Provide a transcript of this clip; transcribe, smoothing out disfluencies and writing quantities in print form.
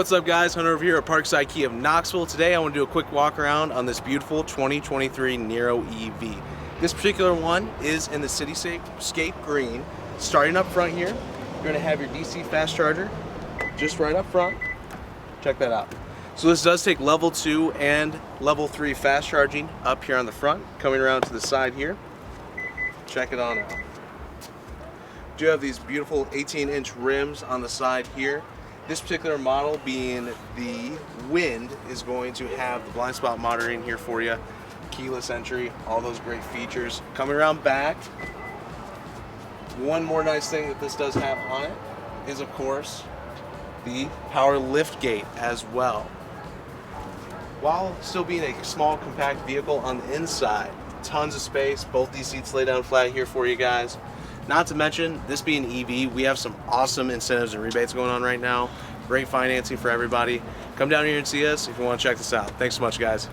What's up guys, Hunter over here at Parkside Kia of Knoxville. Today I want to do a quick walk around on this beautiful 2023 Niro EV. This particular one is in the Cityscape green. Starting up front here, you're going to have your DC fast charger just right up front. Check that out. So this does take level 2 and level 3 fast charging up here on the front. Coming around to the side here, check it on out. Do have these beautiful 18-inch rims on the side here. This particular model, being the Wind, is going to have the blind spot monitoring here for you, keyless entry, all those great features. Coming around back, one more nice thing that this does have on it is, of course, the power lift gate as well. While still being a small, compact vehicle on the inside, tons of space. Both these seats lay down flat here for you guys. Not to mention, this being EV, we have some awesome incentives and rebates going on right now. Great financing for everybody. Come down here and see us if you want to check this out. Thanks so much, guys.